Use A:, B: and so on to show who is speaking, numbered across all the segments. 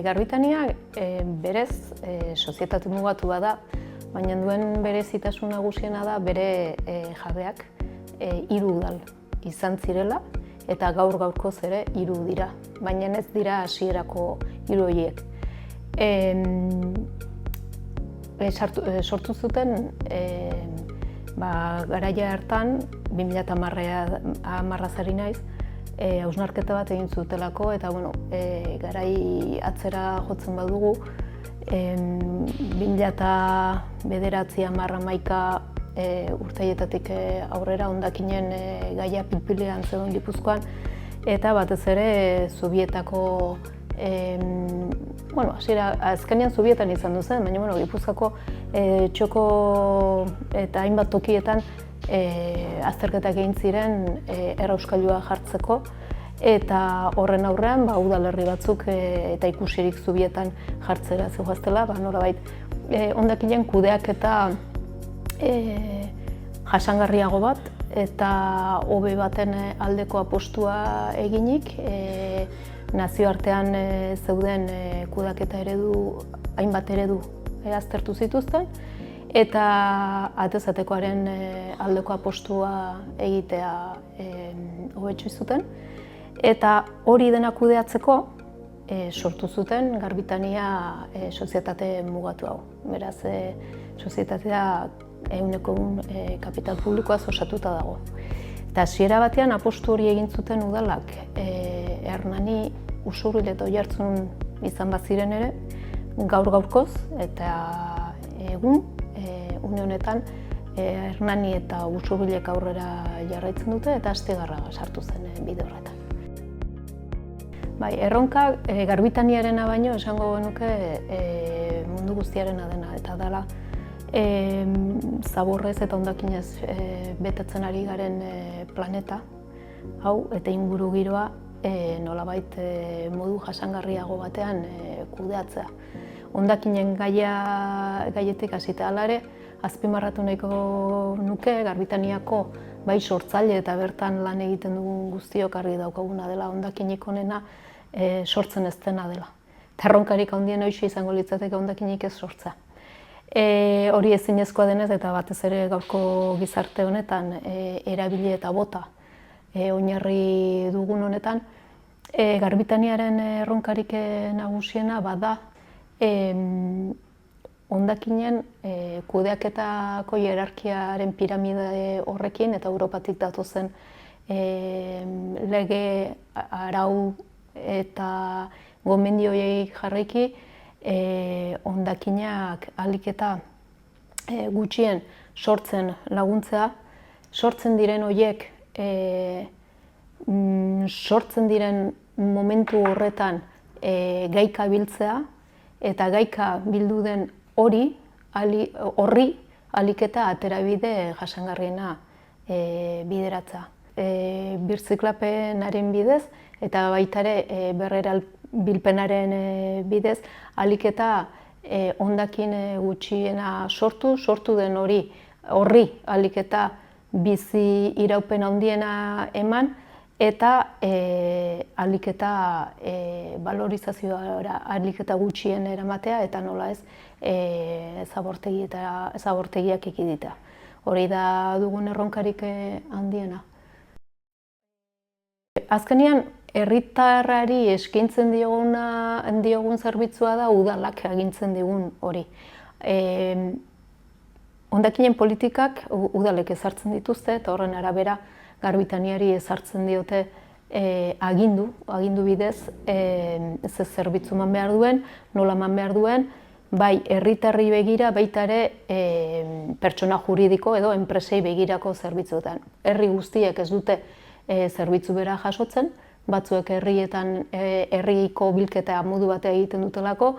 A: Garbitania berez sozietate mugatu bada, baina duen berezitasun nagusiena da bere jabeak 3 udal izan zirela eta gaur-gaurkoz ere 3 dira, baina ez dira hasierako 3 horiek. Sortu zuten garaia hartan, 2010 ari naiz, hausnarketa bat egin zutelako eta garai atzera jotzen badugu 2009-11 urteietatik aurrera hondakinen gaia pil-pilean zegoen Gipuzkoan eta batez ere Zubietako azkenean Zubietan izan duzen, baina Gipuzkoako txoko eta hainbat tokietan azterketak egin ziren errauskailua jartzeko eta horren aurrean udalerri batzuk eta ikusirik Zubietan jartzera zihoaztela, nolabait hondakinen kudeaketa jasangarriago bat eta hobe baten aldeko apostua eginik, nazioartean zeuden kudeaketa eredu, hainbat eredu aztertu zituzten, eta atezatekoaren aldeko apostua egitea hobetsu zuten. Eta hori dena kudeatzeko sortu zuten Garbitania sozietate mugatu hau. Beraz, sozietatea 100% kapital publikoaz osatuta dago. Eta hasiera batean apostu hori egin zuten udalak Hernani, Usurbil eta Oiartzun izan baziren ere, gaur-gaurkoz eta egun, une honetan Hernani eta Usurbilek aurrera jarraitzen dute eta Astigarraga sartu zen bide horretan. Erronka Garbitaniarena baino esango genuke mundu guztiarena dena eta dela zaborrez eta hondakinez betetzen ari garen planeta hau eta inguru giroa nolabait modu jasangarriago batean kudeatzea. Hondakinen gaietik hasita hala ere, azpimarratu nahiko nuke Garbitaniako bai sortzaile eta bertan lan egiten dugun guztiok argi daukaguna dela hondakinik onena sortzen ez dena dela. Erronkarik handiena horixe izango litzateke hondakinik ez sortzea. Hori ezinezkoa denez eta batez ere gaurko gizarte honetan erabili eta bota oinarri dugun honetan, Garbitaniaren erronkarik nagusiena bada hondakinen kudeaketako hierarkiaren piramide horrekin eta Europatik datozen lege, arau eta gomendioei jarraiki hondakinak ahalik eta gutxien sortzen laguntzea, sortzen diren horiek sortzen diren momentu horretan gaika biltzea eta gaika bildu den horri ahalik eta aterabide jasangarriena bideratzea. Birziklapenaren bidez eta baita ere berrerabilpenaren bidez ahalik eta hondakin gutxiena sortu den horri ahalik eta bizi iraupen handiena eman eta ahalik eta balorizazioa ahalik eta gutxien eramatea eta nola ez zabortegiak ekiditea. Hori da dugun erronkarik handiena. Azkenean, herritarrari eskaintzen diogun zerbitzua da udalak agintzen digun hori. Hondakinen politikak udalek ezartzen dituzte eta horren arabera Garbitaniari ezartzen diote agindu bidez ze zerbitzu eman behar duen, nola eman behar duen, bai herritarri begira baita ere pertsona juridiko edo enpresei begirako zerbitzuetan. Herri guztiek ez dute zerbitzu bera jasotzen, batzuek herriko bilketa modu batea egiten dutelako,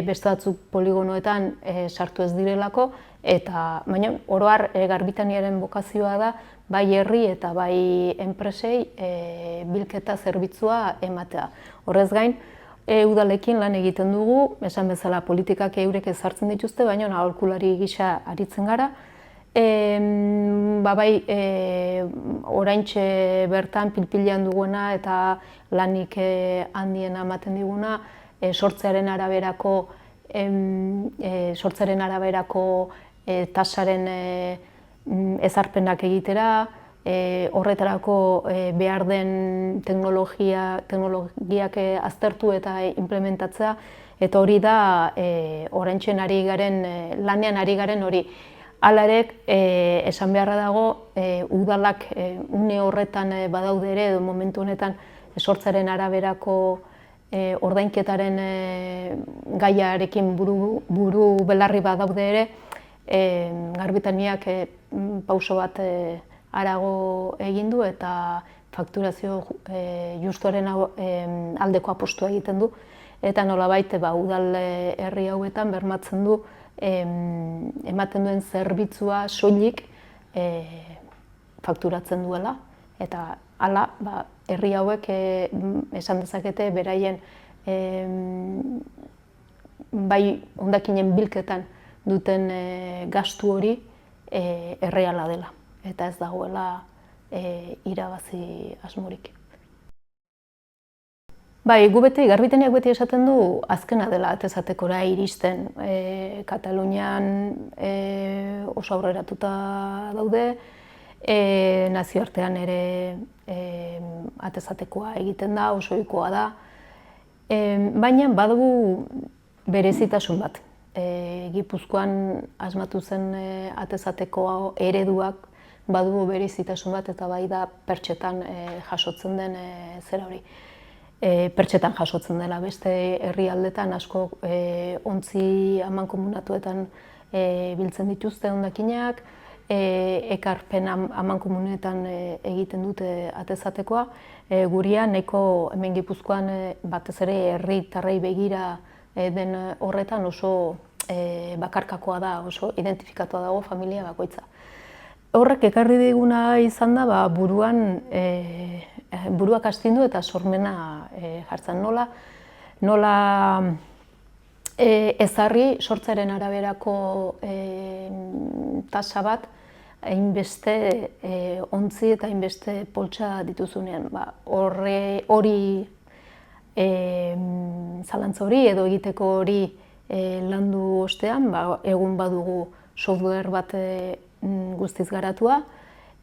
A: beste batzuk poligonoetan sartu ez direlako, eta baina oro har Garbitaniaren bokazioa da bai herri eta bai enpresei bilketa zerbitzua ematea. Horrez gain, udalekin lan egiten dugu, esan bezala politikak eurek ezartzen dituzte, baina aholkulari gisa aritzen gara. Oraintxe bertan pilpilean duguna eta lanik handiena ematen diguna sortzearen araberako tasaren ezarpenak egitera, horretarako behar den teknologiak aztertu eta implementatzea, eta hori da oraintxe lanean ari garen hori. Hala ere, esan beharra dago, udalak une horretan badaude ere, edo momentu honetan sortzearen araberako ordainketaren gaiarekin buru belarri badaude ere, Garbitaniak pauso bat harago egin du eta fakturazio justuaren aldeko apustua egiten du, eta nolabait udal herri hauetan bermatzen du ematen duen zerbitzua soilik fakturatzen duela, eta hala herri hauek esan dezakete beraien bai hondakinen bilketan duten gastu hori erreala dela, eta ez dagoela irabazi asmorik. Bai, Garbitaniak beti esaten du azkena dela atezatekora iristen. Katalunian oso aurreratuta daude, nazioartean ere atezatekoa egiten da, oso ohikoa da, baina badugu berezitasun bat. Gipuzkoan asmatu zen atezateko ereduak badugu berezitasun bat, eta bai da pertsetan jasotzen den zera hori. Pertsetan jasotzen dela, beste herrialdetan asko ontzi amankomunatuetan biltzen dituzte hondakinak, ekarpen amankomunetan egiten dute atezatekoa. Guria nahiko hemen Gipuzkoan batez ere herritarrei begira den horretan oso bakarkakoa da, oso identifikatua dago familia bakoitza. Horrek ekarri diguna izan da buruak astindu eta sormena jartzen. Nola ezarri sortzearen araberako tasa bat hainbeste ontzi eta hainbeste poltsa dituzunean. Hori zalantza hori edo egiteko hori landu ostean, egun badugu software bat guztiz garatua,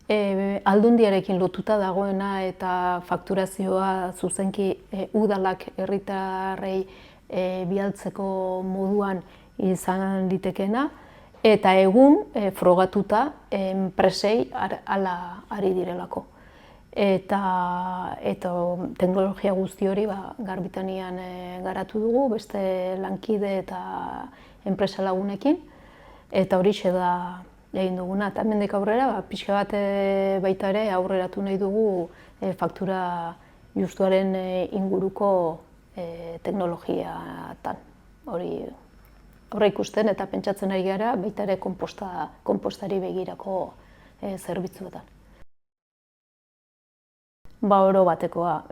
A: Aldundiarekin lotuta dagoena eta fakturazioa zuzenki udalak herritarrei bidaltzeko moduan izan litekeena, eta egun frogatuta enpresei hala ari direlako. Eta teknologia guzti hori Garbitanian garatu dugu, beste lankide eta enpresa lagunekin, eta horixe da egin duguna. Eta hemendik aurrera, pixka bat baita ere aurreratu nahi dugu faktura justuaren inguruko teknologiatan. Hori aurreikusten eta pentsatzen ari gara baita ere konpostari begirako zerbitzuetan. Oro batekoa.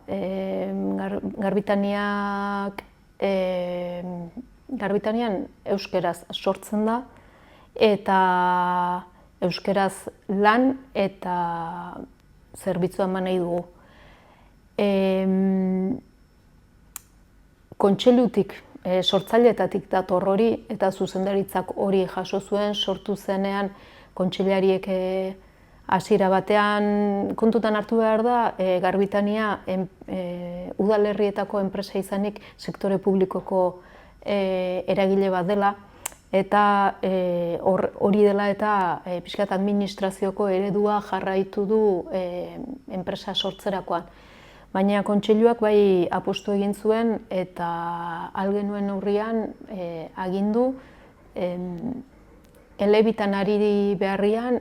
A: Garbitanian euskeraz sortzen da, eta euskeraz lan eta zerbitzua eman nahi dugu. Kontseilutik, sortzaileetatik dator hori, eta zuzendaritzak hori jaso zuen, sortu zenean kontseilariek hasiera batean kontutan hartu behar da, Garbitania udalerrietako enpresa izanik sektore publikoko eragile bat dela, eta hori dela eta pixkat administrazioko eredua jarraitu du enpresa sortzerakoan. Baina kontseiluak bai apustu egin zuen eta ahal genuen neurrian agindu elebitan ari beharrian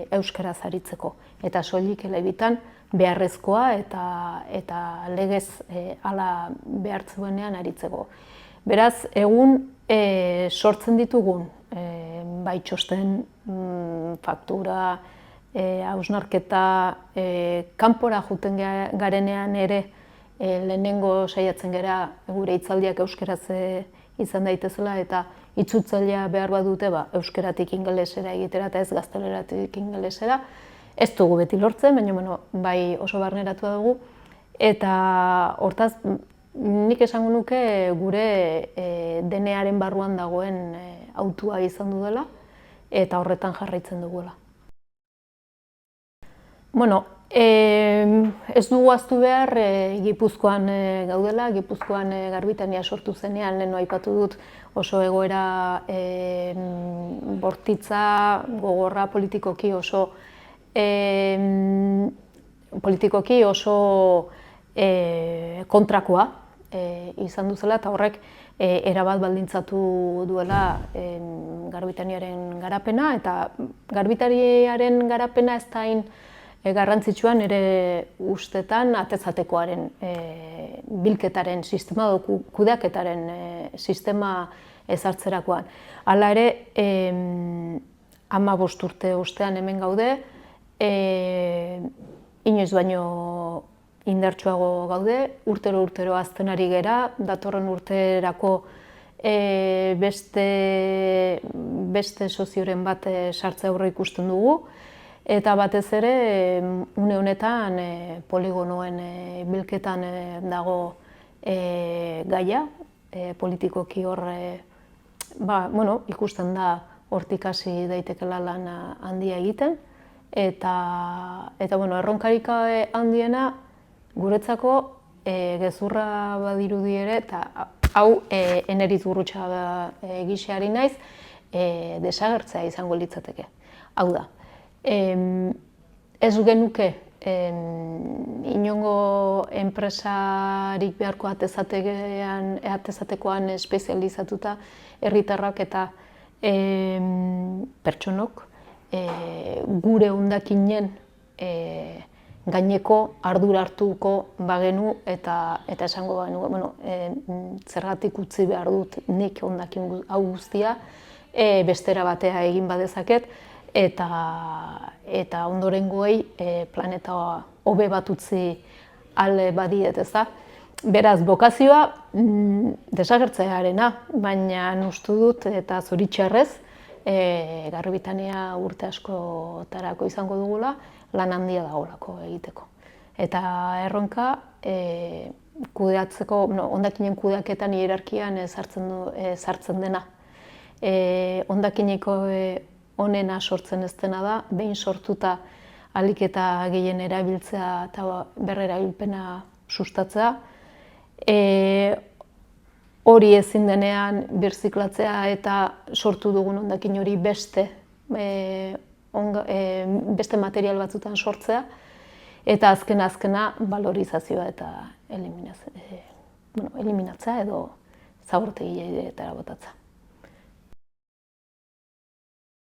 A: euskaraz aritzeko. Eta soilik elebitan beharrezkoa eta legez hala behartzuenean aritzeko. Beraz, egun sortzen ditugun, bai txosten, faktura, hausnarketa, kanpora joaten garenean ere lehenengo saiatzen gara gure hitzaldiak euskaraz izan daitezela, eta itzultzailea behar badute euskaratik ingelesera egitera eta ez gazteleratik ingelesera. Ez dugu beti lortzen, baina bai oso barneratua dugu. Eta hortaz, nik esango nuke gure DNA-aren barruan dagoen hautua izan du dela eta horretan jarraitzen dugula. Bueno, ez dugu ahaztu behar Gipuzkoan gaudela, Gipuzkoan Garbitania sortu zenean, lehen aipatu dut oso egoera bortitza, gogorra, politikoki oso kontrakoa izan duzela, eta horrek erabat baldintzatu duela Garbitaniaren garapena, eta Garbitaniaren garapena ez da hain garrantzitsua nire ustetan atezatekoaren bilketaren sistema, kudeaketaren sistema ezartzerakoan. Hala ere, 15 urte ostean hemen gaude, inoiz baino indartsuago gaude, urtero hazten ari gera, datorren urterako beste sozioren bat sartzea aurreikusten dugu, eta batez ere, une honetan poligonoen bilketan dago gaia, politikoki hor ikusten da hortik hasi daitekela lan handia egiten, eta erronkarik handiena guretzako gezurra badirudi ere, eta hau eneritz gurrutxa giseari naiz, desagertzea izango litzateke. Hau da, ez genuke inongo enpresarik beharko atezatekoan espezializatuta herritarrak eta pertsonok gure hondakinen gaineko ardura hartuko bagenu eta esango bagenu, zergatik utzi behar dut nik hondakin hau guztia, bestera batea egin badezaket, eta ondorengoei planeta hobe bat utzi alde badiet, ez da. Beraz, bokazioa desagertzearena, baina uste dut eta zoritxarrez Garbitania urte askotarako izango dugula, lan handia dagoelako egiteko. Eta erronka kudeatzeko, hondakinen kudeaketan hierarkian sartzen dena. Hondakineko onena sortzen ez dena da, behin sortuta ahalik eta gehien erabiltzea eta berrerabilpena sustatzea. Hori ezin denean birziklatzea eta sortu dugun hondakin hori beste material batzutan sortzea, eta azkena balorizazioa eta eliminatzea edo zabortegietara botatzea.